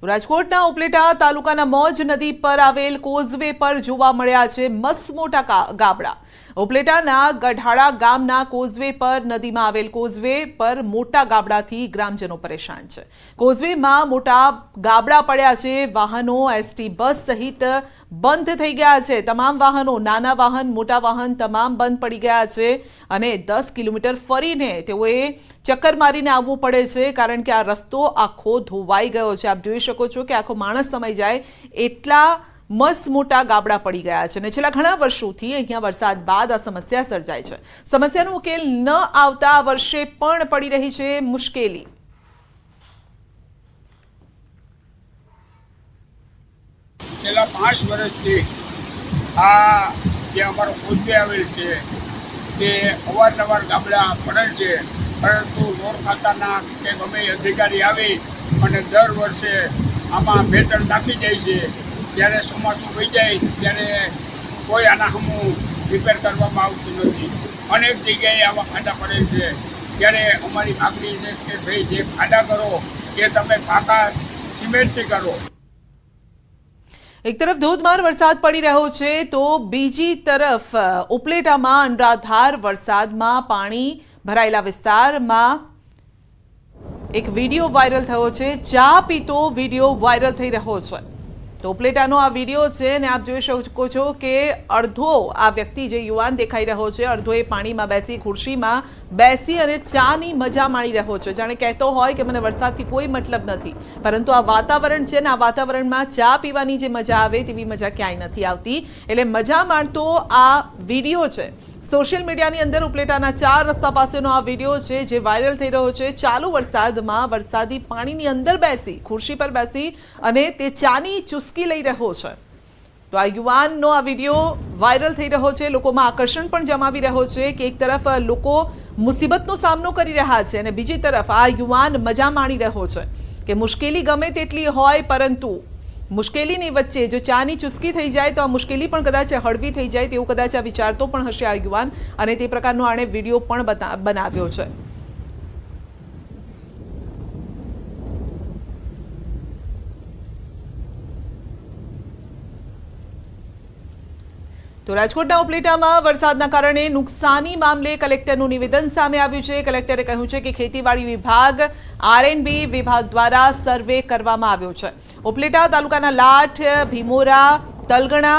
રાજકોટના ઉપલેટા તાલુકાના મોજ નદી પર આવેલ કોઝવે પર જોવા મળ્યા છે મસમોટા ગાબડા। ઉપલેટાના ગઢાળા ગામના કોઝવે પર નદીમાં આવેલ કોઝવે પર મોટા ગાબડાથી ગ્રામજનો પરેશાન છે। કોઝવેમાં મોટા ગાબડા પડ્યા છે। વાહનો એસટી બસ સહિત બંધ થઈ ગયા છે। તમામ વાહનો નાના વાહન મોટા વાહન તમામ બંધ પડી ગયા છે અને 10 કિલોમીટર ફરીને તેઓએ ચક્કર મારીને આવવું પડે છે કારણ કે આ રસ્તો આખો ધોવાઈ ગયો છે। આપ જોઈ શકો છો કે આખો માણસ સમાઈ જાય એટલા મસ મોટા ગાબડા પડી ગયા છે અને છેલ્લા ઘણા વર્ષોથી અહીંયા વરસાદ બાદ આ સમસ્યા સર્જાય છે। સમસ્યાનો ઉકેલ ન આવતા વર્ષે પણ પડી રહી છે મુશ્કેલી। છેલ્લા 5 વર્ષથી આ જે અમારો કોઝવે આવેલ છે તે અવારનવાર ગાબડા પડે છે, પરંતુ રોડ ખાતાના કે ગમે અધિકારી આવી અને દર વર્ષે આમાં મેટલ નાખી જાય છે। જ્યારે ચોમાસું વહી જાય ત્યારે કોઈ આના સામું રિપેર કરવામાં આવતું નથી। અનેક જગ્યાએ આવા ખાડા પડે છે। ત્યારે અમારી માગણી છે કે ભાઈ જે ખાડા કરો એ તમે પાકા સિમેન્ટથી કરો। एक तरफ धोधमार वरसाद पड़ी रह्यो छे तो बीजी तरफ उपलेटामां अनराधार वरसादमां पाणी भरायेला विस्तारमां एक वीडियो वायरल थयो छे। चा पीतो वीडियो वायरल थई रह्यो छे। तो उपलेटानो आ वीडियो छे ने आप जोई शको छो के अर्धो आ व्यक्ति जे युवान देखाई रह्यो छे अर्धो ए पाणीमां बेसी खुर्शीमां बेसी अने चानी मजा माणी रह्यो छे। जाणे कहेतो होय के मने वरसादथी कोई मतलब नथी, परंतु आ वातावरण छे ने आ वातावरणमां चा पीवानी जे मजा आवे तेवी मजा क्यांय नथी आवती। एटले मजा माणतो आ वीडियो छे। सोशल मीडियानी अंदर उपलेटाना 4 रस्ता पासेनो आ वीडियो छे जे वायरल थई रह्यो छे। चालू वरसादमां वरसादी पाणीनी अंदर बेसी खुर्शी पर बेसी अने ते चानी चुस्की लई रह्यो छे। तो आ युवाननो आ वीडियो वायरल थई रह्यो छे। लोकोमां आकर्षण पण जमावी रह्यो छे के एक तरफ लोको मुसीबतनो सामनो करी रह्या छे अने बीजी तरफ आ युवान मजा माणी रह्यो छे के मुश्केली गमे तेटली होय परंतु मुश्केलीनी वच्चे जो चानी चुस्की थई जाए तो आ मुश्केली पण कदाच हळवी थई जाए तेवुं कदाच आ विचारतो पण हशे आ युवान अने ते प्रकारनो आणे विडियो पण बनाव्यो छे। तो राजकोटना उपलेटामां वरसादना कारणे नुकसानी मामले कलेक्टरनुं निवेदन सामे आव्युं छे। कलेक्टरे કહ્યું છે કે ખેતીવાડી વિભાગ આરએનબી વિભાગ દ્વારા સર્વે કરવામાં આવ્યો છે। ઉપલેટા તાલુકાના લાઠ ભીમોરા તલગણા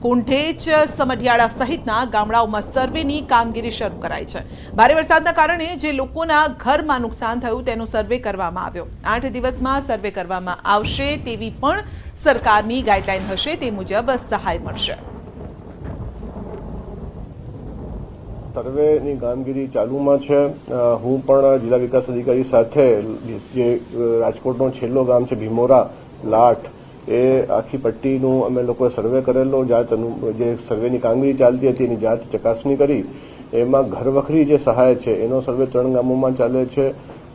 કુંઠેચ સમઢિયાળા સહિતના ગામડાઓમાં સર્વેની કામગીરી શરૂ કરાઈ છે। ભારે વરસાદના કારણે જે લોકોના ઘરમાં નુકસાન થયું તેનો સર્વે કરવામાં આવ્યો। 8 દિવસમાં સર્વે કરવામાં આવશે તેવી પણ સરકારની ગાઈડલાઈન હશે, તે મુજબ સહાય મળશે। સર્વેની કામગીરી ચાલુમાં છે। હું પણ જિલ્લા વિકાસ અધિકારી સાથે જે રાજકોટનો છેલ્લો ગામ છે ભીમોરા લાઠ એ આખી પટ્ટીનું અમે લોકોએ સર્વે કરેલો। જે સર્વેની કામગીરી ચાલતી હતી એની જાત ચકાસણી કરી એમાં ઘરવખરી જે સહાય છે એનો સર્વે 3 ગામોમાં ચાલે છે।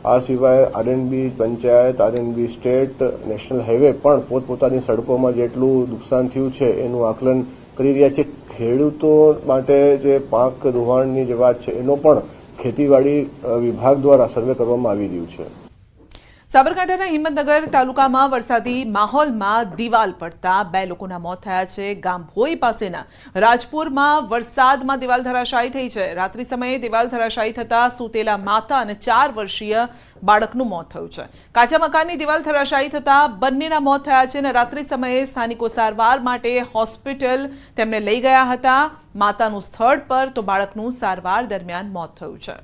આ સિવાય RNB panchayat RNB state national highway પણ પોતપોતાની સડકોમાં જેટલું નુકસાન થયું છે એનું આકલન કરી રહ્યા છે। ખેડૂતો માટે જે પાક ધોવાણની જે વાત છે એનો પણ ખેતીવાડી વિભાગ દ્વારા સર્વે કરવામાં આવી રહ્યું છે। સાબરકાંઠાના હિંમતનગર તાલુકામાં વરસાદી માહોલમાં દિવાલ પડતા 2 લોકોના મોત થયા છે। ગામ ભોઈ પાસેના રાજપુરમાં વરસાદમાં દિવાલ ધરાશાયી થઈ છે। રાત્રિ સમયે દિવાલ ધરાશાયી થતા સૂતેલા માતા અને 4 વર્ષીય બાળકનું મોત થયું છે। કાચા મકાનની દિવાલ ધરાશાયી થતા બંનેના મોત થયા છે અને રાત્રિ સમયે સ્થાનિકો સારવાર માટે હોસ્પિટલ તેમને લઈ ગયા હતા। માતાનું સ્થળ પર તો બાળકનું સારવાર દરમિયાન મોત થયું છે।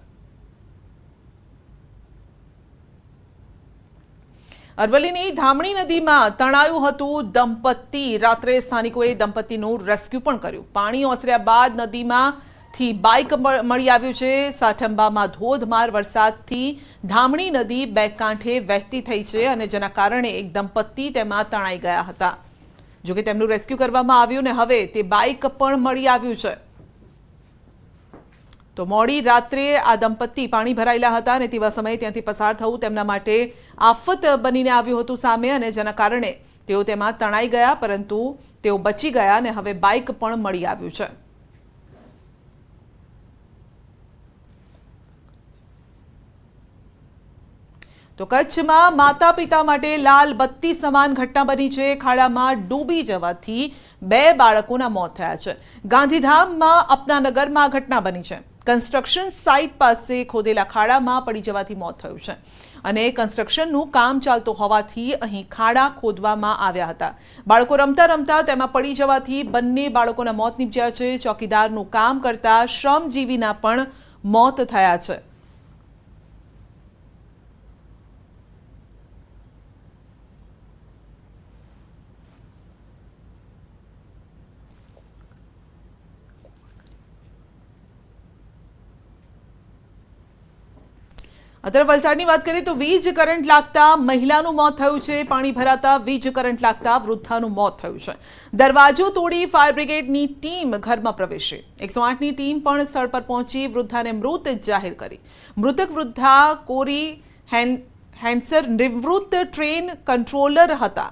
અરવલ્લીની ધામણી નદીમાં તણાયું હતું દંપતી। રાત્રે સ્થાનિકોએ દંપતીનું રેસ્ક્યુ પણ કર્યું। પાણી ઓસર્યા બાદ નદીમાંથી બાઇક મળી આવ્યું છે। સાઠંબામાં ધોધમાર વરસાદથી ધામણી નદી 2 કાંઠે વહેતી થઈ છે અને જેના કારણે એક દંપતી તેમાં તણાઈ ગયા હતા। જો કે તેમનું રેસ્ક્યુ કરવામાં આવ્યું ને હવે તે બાઇક પણ મળી આવ્યું છે। તો મોડી રાત્રે આ દંપતી પાણી ભરાયેલા હતા અને તેવા સમયે ત્યાંથી પસાર થવું તેમના માટે આફત બનીને આવ્યું હતું સામે અને જેના કારણે તેઓ તેમાં તણાઈ ગયા, પરંતુ તેઓ બચી ગયા અને હવે બાઇક પણ મળી આવ્યું છે। તો કચ્છમાં માતા પિતા માટે લાલ બત્તી સમાન ઘટના બની છે. ખાડામાં ડૂબી જવાથી 2 બાળકોના મોત થયા છે. ગાંધીધામમાં અપનાનગરમાં આ ઘટના બની છે. કન્સ્ટ્રક્શન સાઇટ પાસે ખોદેલા ખાડામાં પડી જવાથી મોત થયું છે અને કન્સ્ટ્રક્શનનું કામ ચાલતું હોવાથી અહીં ખાડા ખોદવામાં આવ્યા હતા. બાળકો રમતા રમતા તેમાં પડી જવાથી બંને બાળકોના મોત નીપજ્યા છે. ચોકીદારનું કામ કરતા શ્રમજીવીના પણ મોત થયા છે. અત્યારે વલસાડની વાત કરીએ તો વીજ કરંટ લાગતા મહિલાનું મોત થયું છે. પાણી ભરાતા વીજ કરંટ લાગતા વૃદ્ધાનું મોત થયું છે. દરવાજો તોડી ફાયર બ્રિગેડની ટીમ ઘરમાં પ્રવેશી. 108ની ટીમ પણ સ્થળ પર પહોંચી વૃદ્ધાને મૃત જાહેર કરી. મૃતક વૃદ્ધા કોરી હેન્સર નિવૃત્ત ટ્રેન કંટ્રોલર હતા.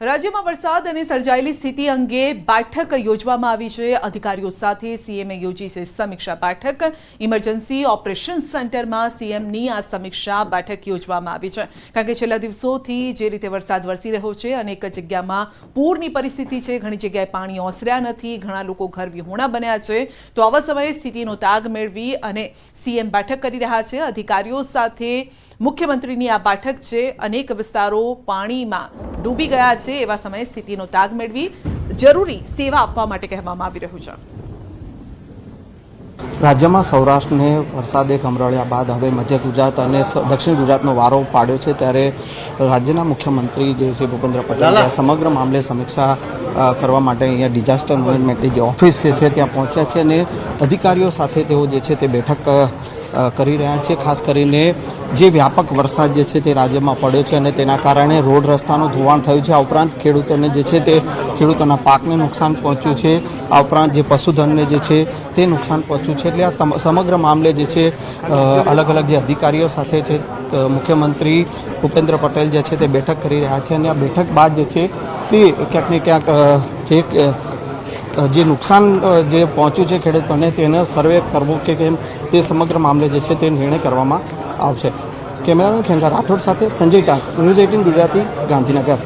રાજ્યમાં વરસાદ અને સર્જાયેલી સ્થિતિ અંગે બેઠક યોજવામાં આવી છે. અધિકારીઓ સાથે સીએમએ યોજી છે સમીક્ષા બેઠક. ઇમરજન્સી ઓપરેશન સેન્ટરમાં સીએમની આ સમીક્ષા બેઠક યોજવામાં આવી છે. કારણ કે છેલ્લા દિવસોથી જે રીતે વરસાદ વરસી રહ્યો છે, અનેક જગ્યામાં પૂરની પરિસ્થિતિ છે, ઘણી જગ્યાએ પાણી ઓસર્યા નથી, ઘણા લોકો ઘર વિહોણા બન્યા છે. તો આવા સમયે સ્થિતિનો તાગ મેળવી અને સીએમ બેઠક કરી રહ્યા છે. અધિકારીઓ સાથે મુખ્યમંત્રીની આ બેઠક છે. અનેક વિસ્તારો પાણીમાં ડૂબી ગયા છે. એવા સમયે સ્થિતિનો તાગ મેળવી જરૂરી સેવા આપવા માટે કહેવામાં આવી રહ્યું છે. રાજ્યમાં સૌરાષ્ટ્રને વરસાદે કમરળ્યા બાદ હવે મધ્ય ગુજરાત અને દક્ષિણ ગુજરાતનો વારો પાડ્યો છે. ત્યારે રાજ્યના મુખ્યમંત્રી જે છે ભૂપેન્દ્ર પટેલ સમગ્ર મામલે સમીક્ષા કરવા માટે અહીંયા ડિઝાસ્ટર મેનેજમેન્ટની જે ઓફિસ છે ત્યાં પહોંચ્યા છે અને અધિકારીઓ સાથે તેઓ જે છે તે બેઠક કરી રહ્યા છે. ખાસ કરીને જે વ્યાપક વરસાદ જે છે તે રાજ્યમાં પડ્યો છે અને તેના કારણે રોડ રસ્તાનું ધોવાણ થયું છે. આ ઉપરાંત ખેડૂતોને જે છે તે ખેડૂતોના પાકને નુકસાન પહોંચ્યું છે. આ ઉપરાંત જે પશુધનને જે છે તે નુકસાન પહોંચ્યું છે. એટલે આ સમગ્ર મામલે જે છે અલગ અલગ જે અધિકારીઓ સાથે છે મુખ્યમંત્રી ભૂપેન્દ્ર પટેલ જે છે તે બેઠક કરી રહ્યા છે અને આ બેઠક બાદ જે છે તે ક્યાંક ને ક્યાંક જે નુકસાન જે પહોંચ્યું છે ખેડૂતોને તેનો સર્વે કરવો કે કેમ તે સમગ્ર મામલે જે છે તે નિર્ણય કરવામાં આવશે. કેમેરામેન ખેંગા રાઠોડ સાથે સંજય ટાંક, ન્યૂઝ 18 ગુજરાતી, ગાંધીનગર.